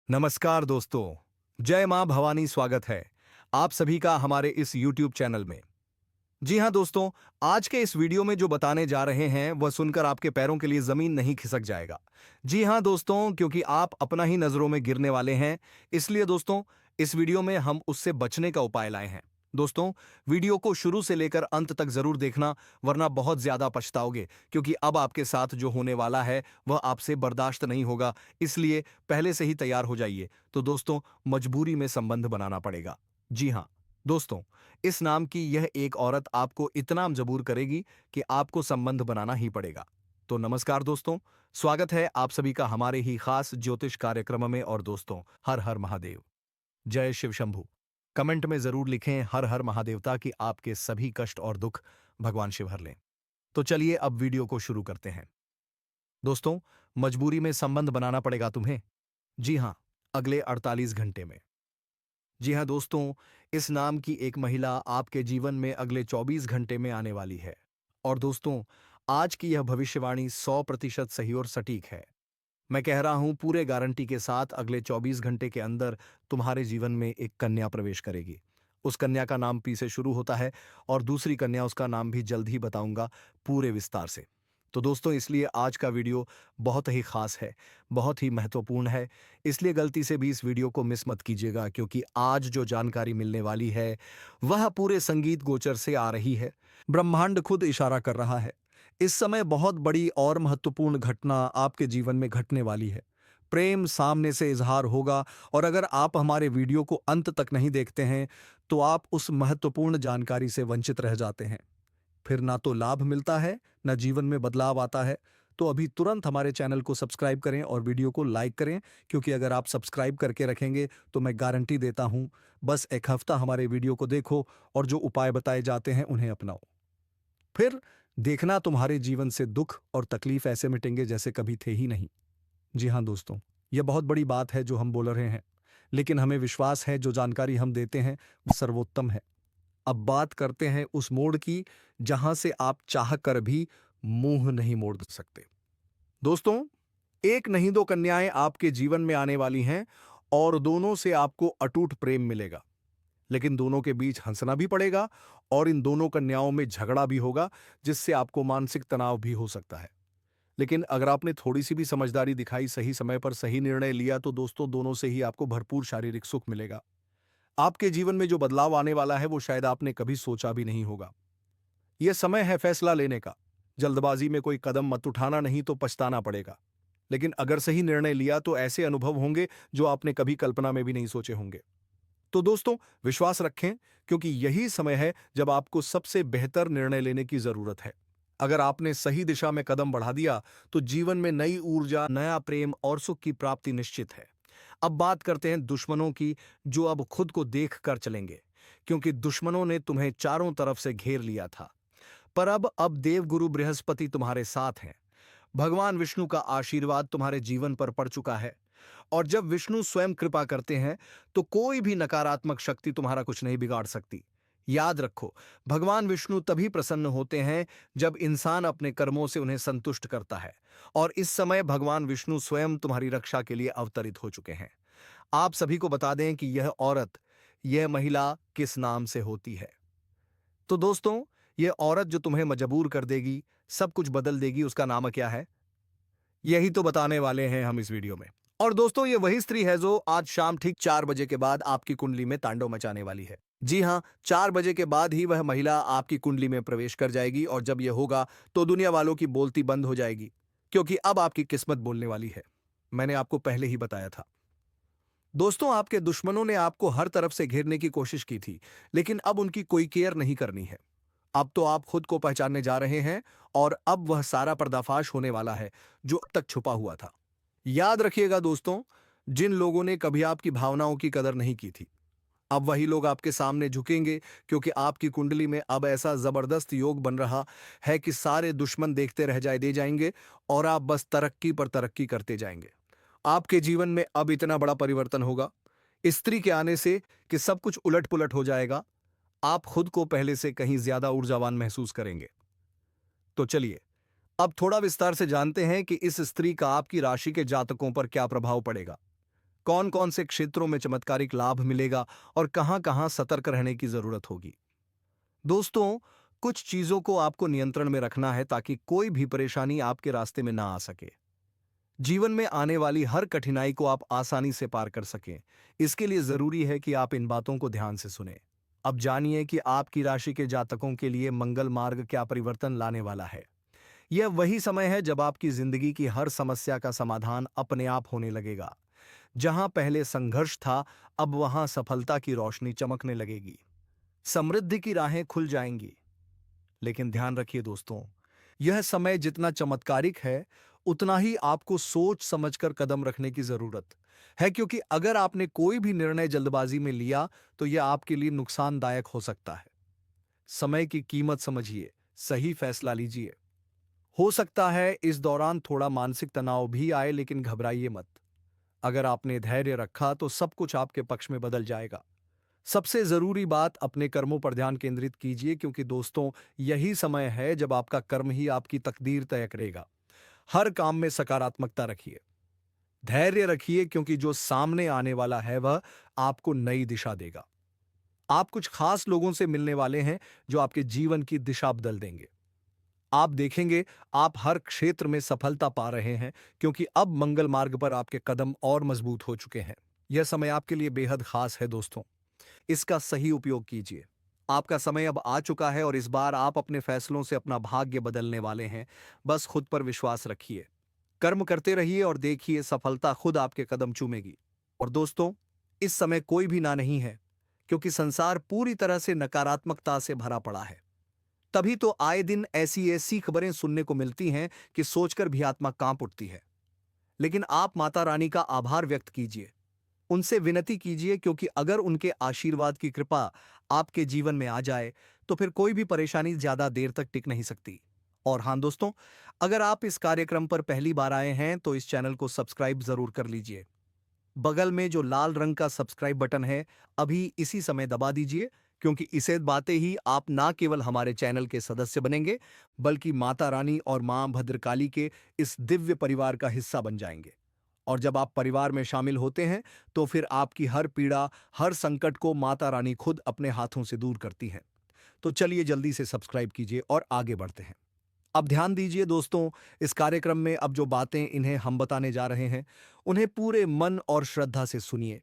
नमस्कार दोस्तों, जय मां भवानी। स्वागत है आप सभी का हमारे इस YouTube चैनल में। जी हां दोस्तों, आज के इस वीडियो में जो बताने जा रहे हैं वह सुनकर आपके पैरों के लिए जमीन नहीं खिसक जाएगा। जी हां दोस्तों, क्योंकि आप अपना ही नजरों में गिरने वाले हैं, इसलिए दोस्तों इस वीडियो में हम उससे बचने का उपाय लाए हैं। दोस्तों, वीडियो को शुरू से लेकर अंत तक जरूर देखना, वरना बहुत ज्यादा पछताओगे, क्योंकि अब आपके साथ जो होने वाला है वह आपसे बर्दाश्त नहीं होगा। इसलिए पहले से ही तैयार हो जाइए। तो दोस्तों, मजबूरी में संबंध बनाना पड़ेगा। जी हां दोस्तों, इस नाम की यह एक औरत आपको इतना मजबूर करेगी कि आपको संबंध बनाना ही पड़ेगा। तो नमस्कार दोस्तों, स्वागत है आप सभी का हमारे ही खास ज्योतिष कार्यक्रम में। और दोस्तों, हर हर महादेव, जय शिव शंभू। कमेंट में जरूर लिखें हर हर महादेवता कि आपके सभी कष्ट और दुख भगवान शिव हर लें। तो चलिए अब वीडियो को शुरू करते हैं। दोस्तों, मजबूरी में संबंध बनाना पड़ेगा तुम्हें। जी हां, अगले 48 घंटे में। जी हां दोस्तों, इस नाम की एक महिला आपके जीवन में अगले 24 घंटे में आने वाली है। और दोस्तों, आज की यह भविष्यवाणी 100% सही और सटीक है। मैं कह रहा हूं पूरे गारंटी के साथ, अगले 24 घंटे के अंदर तुम्हारे जीवन में एक कन्या प्रवेश करेगी। उस कन्या का नाम पी से शुरू होता है और दूसरी कन्या, उसका नाम भी जल्द ही बताऊंगा पूरे विस्तार से। तो दोस्तों, इसलिए आज का वीडियो बहुत ही खास है, बहुत ही महत्वपूर्ण है। इसलिए गलती से भी इस वीडियो को मिस मत कीजिएगा, क्योंकि आज जो जानकारी मिलने वाली है वह पूरे संगीत गोचर से आ रही है। ब्रह्मांड खुद इशारा कर रहा है। इस समय बहुत बड़ी और महत्वपूर्ण घटना आपके जीवन में घटने वाली है। प्रेम सामने से इजहार होगा, और अगर आप हमारे वीडियो को अंत तक नहीं देखते हैं तो आप उस महत्वपूर्ण जानकारी से वंचित रह जाते हैं। फिर ना तो लाभ मिलता है, ना जीवन में बदलाव आता है। तो अभी तुरंत हमारे चैनल को सब्सक्राइब करें और वीडियो को लाइक करें, क्योंकि अगर आप सब्सक्राइब करके रखेंगे तो मैं गारंटी देता हूं, बस एक हफ्ता हमारे वीडियो को देखो और जो उपाय बताए जाते हैं उन्हें अपनाओ। फिर देखना, तुम्हारे जीवन से दुख और तकलीफ ऐसे मिटेंगे जैसे कभी थे ही नहीं। जी हां दोस्तों, यह बहुत बड़ी बात है जो हम बोल रहे हैं, लेकिन हमें विश्वास है जो जानकारी हम देते हैं वो सर्वोत्तम है। अब बात करते हैं उस मोड़ की जहां से आप चाह कर भी मुंह नहीं मोड़ सकते। दोस्तों, एक नहीं दो कन्याएं आपके जीवन में आने वाली हैं, और दोनों से आपको अटूट प्रेम मिलेगा। लेकिन दोनों के बीच हंसना भी पड़ेगा, और इन दोनों कन्याओं में झगड़ा भी होगा, जिससे आपको मानसिक तनाव भी हो सकता है। लेकिन अगर आपने थोड़ी सी भी समझदारी दिखाई, सही समय पर सही निर्णय लिया, तो दोस्तों दोनों से ही आपको भरपूर शारीरिक सुख मिलेगा। आपके जीवन में जो बदलाव आने वाला है वो शायद आपने कभी सोचा भी नहीं होगा। यह समय है फैसला लेने का। जल्दबाजी में कोई कदम मत उठाना, नहीं तो पछताना पड़ेगा। लेकिन अगर सही निर्णय लिया तो ऐसे अनुभव होंगे जो आपने कभी कल्पना में भी नहीं सोचे होंगे। तो दोस्तों, विश्वास रखें, क्योंकि यही समय है जब आपको सबसे बेहतर निर्णय लेने की जरूरत है। अगर आपने सही दिशा में कदम बढ़ा दिया तो जीवन में नई ऊर्जा, नया प्रेम और सुख की प्राप्ति निश्चित है। अब बात करते हैं दुश्मनों की, जो अब खुद को देख कर चलेंगे, क्योंकि दुश्मनों ने तुम्हें चारों तरफ से घेर लिया था। पर अब देवगुरु बृहस्पति तुम्हारे साथ हैं। भगवान विष्णु का आशीर्वाद तुम्हारे जीवन पर पड़ चुका है। और जब विष्णु स्वयं कृपा करते हैं तो कोई भी नकारात्मक शक्ति तुम्हारा कुछ नहीं बिगाड़ सकती। याद रखो, भगवान विष्णु तभी प्रसन्न होते हैं जब इंसान अपने कर्मों से उन्हें संतुष्ट करता है। और इस समय भगवान विष्णु स्वयं तुम्हारी रक्षा के लिए अवतरित हो चुके हैं। आप सभी को बता दें कि यह औरत, यह महिला किस नाम से होती है। तो दोस्तों, यह औरत जो तुम्हें मजबूर कर देगी, सब कुछ बदल देगी, उसका नाम क्या है, यही तो बताने वाले हैं हम इस वीडियो में। और दोस्तों, ये वही स्त्री है जो आज शाम ठीक 4 बजे के बाद आपकी कुंडली में तांडव मचाने वाली है। जी हां, 4 बजे के बाद ही वह महिला आपकी कुंडली में प्रवेश कर जाएगी, और जब यह होगा तो दुनिया वालों की बोलती बंद हो जाएगी, क्योंकि अब आपकी किस्मत बोलने वाली है। मैंने आपको पहले ही बताया था। दोस्तों, आपके दुश्मनों ने आपको हर तरफ से घेरने की कोशिश की थी, लेकिन अब उनकी कोई केयर नहीं करनी है। अब तो आप खुद को पहचानने जा रहे हैं, और अब वह सारा पर्दाफाश होने वाला है जो अब तक छुपा हुआ था। याद रखिएगा दोस्तों, जिन लोगों ने कभी आपकी भावनाओं की कदर नहीं की थी, अब वही लोग आपके सामने झुकेंगे, क्योंकि आपकी कुंडली में अब ऐसा जबरदस्त योग बन रहा है कि सारे दुश्मन देखते रह दे जाएंगे, और आप बस तरक्की पर तरक्की करते जाएंगे। आपके जीवन में अब इतना बड़ा परिवर्तन होगा स्त्री के आने से कि सब कुछ उलट पुलट हो जाएगा। आप खुद को पहले से कहीं ज्यादा ऊर्जावान महसूस करेंगे। तो चलिए अब थोड़ा विस्तार से जानते हैं कि इस स्त्री का आपकी राशि के जातकों पर क्या प्रभाव पड़ेगा। कौन कौन से क्षेत्रों में चमत्कारिक लाभ मिलेगा और कहां कहां सतर्क रहने की जरूरत होगी। दोस्तों, कुछ चीजों को आपको नियंत्रण में रखना है ताकि कोई भी परेशानी आपके रास्ते में ना आ सके। जीवन में आने वाली हर कठिनाई को आप आसानी से पार कर सकें, इसके लिए जरूरी है कि आप इन बातों को ध्यान से सुनें। अब जानिए कि आपकी राशि के जातकों के लिए मंगल मार्ग क्या परिवर्तन लाने वाला है। यह वही समय है जब आपकी जिंदगी की हर समस्या का समाधान अपने आप होने लगेगा। जहां पहले संघर्ष था, अब वहां सफलता की रोशनी चमकने लगेगी। समृद्धि की राहें खुल जाएंगी। लेकिन ध्यान रखिए दोस्तों, यह समय जितना चमत्कारिक है, उतना ही आपको सोच समझकर कदम रखने की जरूरत है, क्योंकि अगर आपने कोई भी निर्णय जल्दबाजी में लिया तो यह आपके लिए नुकसानदायक हो सकता है। समय की कीमत समझिए, सही फैसला लीजिए। हो सकता है इस दौरान थोड़ा मानसिक तनाव भी आए, लेकिन घबराइए मत। अगर आपने धैर्य रखा तो सब कुछ आपके पक्ष में बदल जाएगा। सबसे जरूरी बात, अपने कर्मों पर ध्यान केंद्रित कीजिए, क्योंकि दोस्तों, यही समय है जब आपका कर्म ही आपकी तकदीर तय करेगा। हर काम में सकारात्मकता रखिए, धैर्य रखिए, क्योंकि जो सामने आने वाला है वह आपको नई दिशा देगा। आप कुछ खास लोगों से मिलने वाले हैं जो आपके जीवन की दिशा बदल देंगे। आप देखेंगे आप हर क्षेत्र में सफलता पा रहे हैं, क्योंकि अब मंगल मार्ग पर आपके कदम और मजबूत हो चुके हैं। यह समय आपके लिए बेहद खास है दोस्तों। इसका सही उपयोग कीजिए। आपका समय अब आ चुका है और इस बार आप अपने फैसलों से अपना भाग्य बदलने वाले हैं। बस खुद पर विश्वास रखिए, कर्म करते रहिए और देखिए सफलता खुद आपके कदम चूमेगी। और दोस्तों, इस समय कोई भी ना नहीं है, क्योंकि संसार पूरी तरह से नकारात्मकता से भरा पड़ा है। तभी तो आए दिन ऐसी ऐसी खबरें सुनने को मिलती हैं कि सोचकर भी आत्मा कांप उठती है। लेकिन आप माता रानी का आभार व्यक्त कीजिए, उनसे विनती कीजिए, क्योंकि अगर उनके आशीर्वाद की कृपा आपके जीवन में आ जाए तो फिर कोई भी परेशानी ज्यादा देर तक टिक नहीं सकती। और हां दोस्तों, अगर आप इस कार्यक्रम पर पहली बार आए हैं तो इस चैनल को सब्सक्राइब जरूर कर लीजिए। बगल में जो लाल रंग का सब्सक्राइब बटन है, अभी इसी समय दबा दीजिए, क्योंकि इसे दबाते ही आप ना केवल हमारे चैनल के सदस्य बनेंगे, बल्कि माता रानी और मां भद्रकाली के इस दिव्य परिवार का हिस्सा बन जाएंगे। और जब आप परिवार में शामिल होते हैं तो फिर आपकी हर पीड़ा, हर संकट को माता रानी खुद अपने हाथों से दूर करती हैं। तो चलिए जल्दी से सब्सक्राइब कीजिए और आगे बढ़ते हैं। अब ध्यान दीजिए दोस्तों, इस कार्यक्रम में अब जो बातें इन्हें हम बताने जा रहे हैं, उन्हें पूरे मन और श्रद्धा से सुनिए।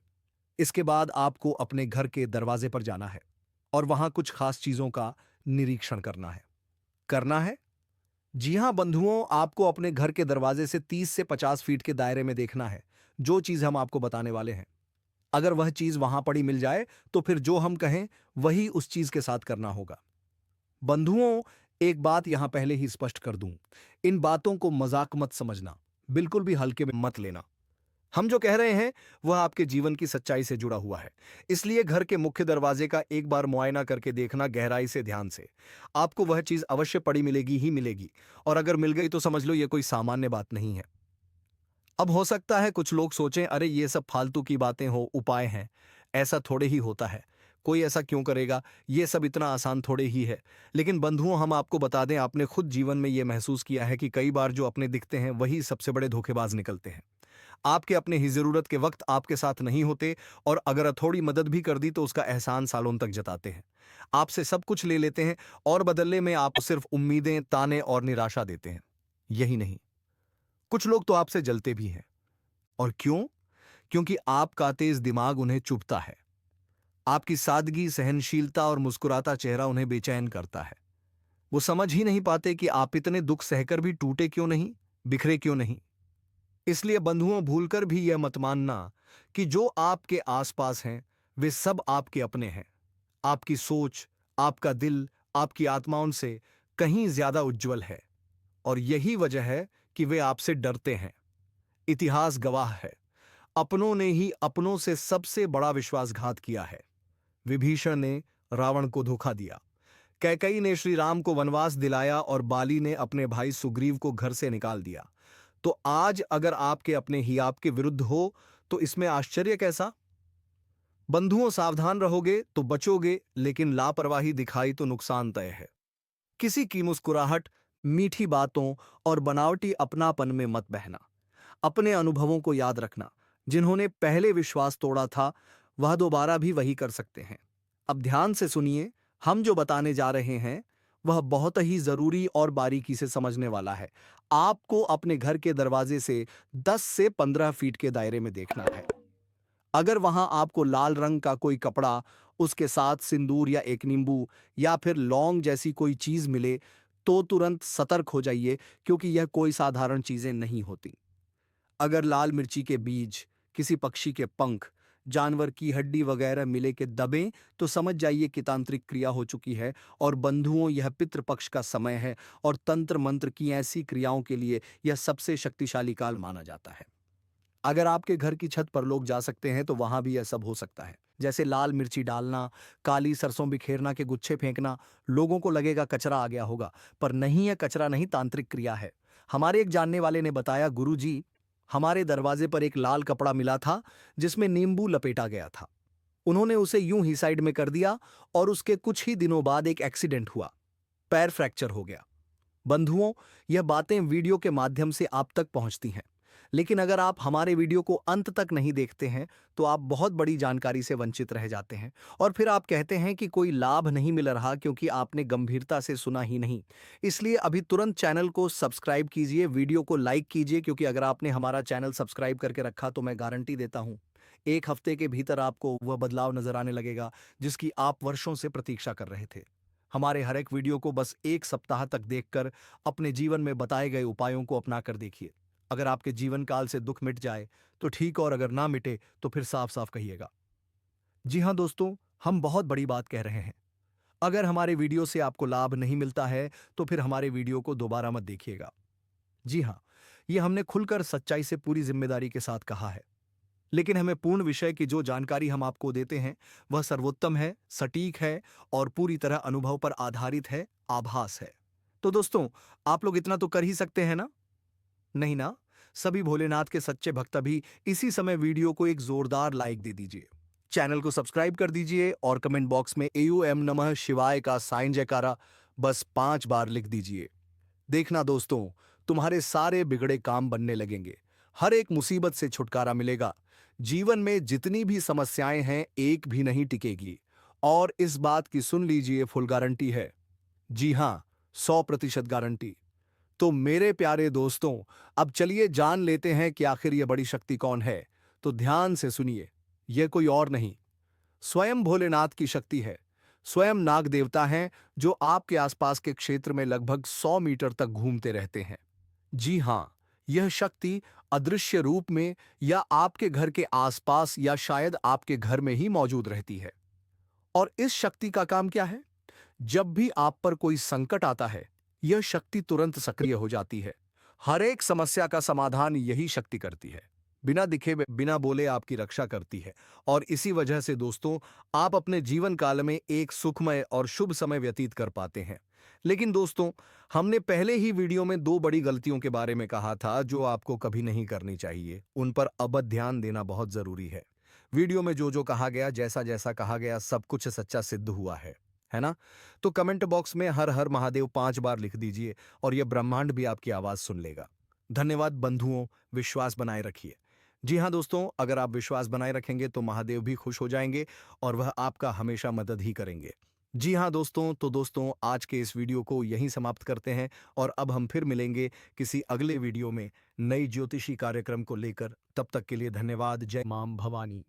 इसके बाद आपको अपने घर के दरवाजे पर जाना है और वहां कुछ खास चीजों का निरीक्षण करना है। जी हां बंधुओं, आपको अपने घर के दरवाजे से 30 से 50 फीट के दायरे में देखना है जो चीज हम आपको बताने वाले हैं। अगर वह चीज वहां पड़ी मिल जाए तो फिर जो हम कहें वही उस चीज के साथ करना होगा। बंधुओं, एक बात यहां पहले ही स्पष्ट कर दूं, इन बातों को मजाक मत समझना, बिल्कुल भी हल्के में मत लेना। हम जो कह रहे हैं वह आपके जीवन की सच्चाई से जुड़ा हुआ है। इसलिए घर के मुख्य दरवाजे का एक बार मुआयना करके देखना, गहराई से, ध्यान से। आपको वह चीज अवश्य पड़ी मिलेगी ही मिलेगी, और अगर मिल गई तो समझ लो यह कोई सामान्य बात नहीं है। अब हो सकता है कुछ लोग सोचें, अरे ये सब फालतू की बातें हो, उपाय हैं, ऐसा थोड़े ही होता है, कोई ऐसा क्यों करेगा, ये सब इतना आसान थोड़े ही है। लेकिन बंधुओं, हम आपको बता दें, आपने खुद जीवन में ये महसूस किया है कि कई बार जो अपने दिखते हैं वही सबसे बड़े धोखेबाज निकलते हैं। आपके अपने ही जरूरत के वक्त आपके साथ नहीं होते, और अगर थोड़ी मदद भी कर दी तो उसका एहसान सालों तक जताते हैं। आपसे सब कुछ ले लेते हैं और बदले में आप सिर्फ उम्मीदें, ताने और निराशा देते हैं। यही नहीं, कुछ लोग तो आपसे जलते भी हैं। और क्यों? क्योंकि आपका तेज दिमाग उन्हें चुभता है। आपकी सादगी, सहनशीलता और मुस्कुराता चेहरा उन्हें बेचैन करता है। वो समझ ही नहीं पाते कि आप इतने दुख सहकर भी टूटे क्यों नहीं, बिखरे क्यों नहीं। इसलिए बंधुओं, भूलकर भी यह मत मानना कि जो आपके आसपास हैं वे सब आपके अपने हैं। आपकी सोच, आपका दिल, आपकी आत्मा उनसे कहीं ज्यादा उज्जवल है, और यही वजह है कि वे आपसे डरते हैं। इतिहास गवाह है, अपनों ने ही अपनों से सबसे बड़ा विश्वासघात किया है। विभीषण ने रावण को धोखा दिया, कैकेयी ने श्री राम को वनवास दिलाया, और बाली ने अपने भाई सुग्रीव को घर से निकाल दिया। तो आज अगर आपके अपने ही आपके विरुद्ध हो तो इसमें आश्चर्य कैसा? बंधुओं, सावधान रहोगे तो बचोगे, लेकिन लापरवाही दिखाई तो नुकसान तय है। किसी की मुस्कुराहट, मीठी बातों और बनावटी अपनापन में मत बहना। अपने अनुभवों को याद रखना, जिन्होंने पहले विश्वास तोड़ा था वह दोबारा भी वही कर सकते हैं। अब ध्यान से सुनिए, हम जो बताने जा रहे हैं वह बहुत ही जरूरी और बारीकी से समझने वाला है। आपको अपने घर के दरवाजे से 10 से 15 फीट के दायरे में देखना है। अगर वहां आपको लाल रंग का कोई कपड़ा, उसके साथ सिंदूर या एक नींबू या फिर लौंग जैसी कोई चीज मिले, तो तुरंत सतर्क हो जाइए, क्योंकि यह कोई साधारण चीजें नहीं होती। अगर लाल मिर्ची के बीज, किसी पक्षी के पंख, जानवर की हड्डी वगैरह मिले के दबे, तो समझ जाइए कि तांत्रिक क्रिया हो चुकी है। और बंधुओं, यह पितृपक्ष का समय है और तंत्र मंत्र की ऐसी क्रियाओं के लिए यह सबसे शक्तिशाली काल माना जाता है। अगर आपके घर की छत पर लोग जा सकते हैं तो वहां भी यह सब हो सकता है, जैसे लाल मिर्ची डालना, काली सरसों बिखेरना के गुच्छे फेंकना। लोगों को लगेगा कचरा आ गया होगा, पर नहीं, यह कचरा नहीं, तांत्रिक क्रिया है। हमारे एक जानने वाले ने बताया, गुरु जी, हमारे दरवाजे पर एक लाल कपड़ा मिला था जिसमें नींबू लपेटा गया था। उन्होंने उसे यूं ही साइड में कर दिया और उसके कुछ ही दिनों बाद एक एक्सीडेंट हुआ, पैर फ्रैक्चर हो गया। बंधुओं, यह बातें वीडियो के माध्यम से आप तक पहुंचती हैं, लेकिन अगर आप हमारे वीडियो को अंत तक नहीं देखते हैं तो आप बहुत बड़ी जानकारी से वंचित रह जाते हैं। और फिर आप कहते हैं कि कोई लाभ नहीं मिल रहा क्योंकि आपने गंभीरता से सुना ही नहीं। इसलिए अभी तुरंत चैनल को सब्सक्राइब कीजिए, वीडियो को लाइक कीजिए, क्योंकि अगर आपने हमारा चैनल सब्सक्राइब करके रखा तो मैं गारंटी देता हूं, 1 हफ्ते के भीतर आपको वह बदलाव नजर आने लगेगा जिसकी आप वर्षों से प्रतीक्षा कर रहे थे। हमारे हर एक वीडियो को बस 1 सप्ताह तक देखकर अपने जीवन में बताए गए उपायों को अपनाकर देखिए। अगर आपके जीवन काल से दुख मिट जाए तो ठीक, और अगर ना मिटे तो फिर साफ साफ कहिएगा। जी हाँ दोस्तों, हम बहुत बड़ी बात कह रहे हैं। अगर हमारे वीडियो से आपको लाभ नहीं मिलता है तो फिर हमारे वीडियो को दोबारा मत देखिएगा। जी हाँ, ये हमने खुलकर सच्चाई से पूरी जिम्मेदारी के साथ कहा है। लेकिन हमें पूर्ण विषय की जो जानकारी हम आपको देते हैं वह सर्वोत्तम है, सटीक है और पूरी तरह अनुभव पर आधारित है, आभास है। तो दोस्तों, आप लोग इतना तो कर ही सकते हैं ना? नहीं ना? सभी भोलेनाथ के सच्चे भक्त भी इसी समय वीडियो को एक जोरदार लाइक दे दीजिए, चैनल को सब्सक्राइब कर दीजिए और कमेंट बॉक्स में एयूएम नमः शिवाय का साइन जयकारा बस 5 बार लिख दीजिए। देखना दोस्तों, तुम्हारे सारे बिगड़े काम बनने लगेंगे, हर एक मुसीबत से छुटकारा मिलेगा। जीवन में जितनी भी समस्याएं हैं, एक भी नहीं टिकेगी। और इस बात की सुन लीजिए, फुल गारंटी है। जी हां, 100% गारंटी। तो मेरे प्यारे दोस्तों, अब चलिए जान लेते हैं कि आखिर यह बड़ी शक्ति कौन है। तो ध्यान से सुनिए, यह कोई और नहीं, स्वयं भोलेनाथ की शक्ति है। स्वयं नाग देवता हैं जो आपके आसपास के क्षेत्र में लगभग 100 मीटर तक घूमते रहते हैं। जी हां, यह शक्ति अदृश्य रूप में या आपके घर के आसपास या शायद आपके घर में ही मौजूद रहती है। और इस शक्ति का काम क्या है? जब भी आप पर कोई संकट आता है, यह शक्ति तुरंत सक्रिय हो जाती है। हर एक समस्या का समाधान यही शक्ति करती है। बिना दिखे बिना बोले आपकी रक्षा करती है। और इसी वजह से दोस्तों, आप अपने जीवन काल में एक सुखमय और शुभ समय व्यतीत कर पाते हैं। लेकिन दोस्तों, हमने पहले ही वीडियो में 2 बड़ी गलतियों के बारे में कहा था जो आपको कभी नहीं करनी चाहिए। उन पर अब ध्यान देना बहुत जरूरी है। वीडियो में जो जो कहा गया, जैसा जैसा कहा गया, सब कुछ सच्चा सिद्ध हुआ है ना? तो कमेंट बॉक्स में हर हर महादेव 5 बार लिख दीजिए और यह ब्रह्मांड भी आपकी आवाज सुन लेगा। धन्यवाद बंधुओं, विश्वास बनाए रखिए। जी हाँ दोस्तों, अगर आप विश्वास बनाए रखेंगे तो महादेव भी खुश हो जाएंगे और वह आपका हमेशा मदद ही करेंगे। जी हाँ दोस्तों, तो दोस्तों, आज के इस वीडियो को यहीं समाप्त करते हैं और अब हम फिर मिलेंगे किसी अगले वीडियो में नई ज्योतिषी कार्यक्रम को लेकर। तब तक के लिए धन्यवाद। जय मां भवानी।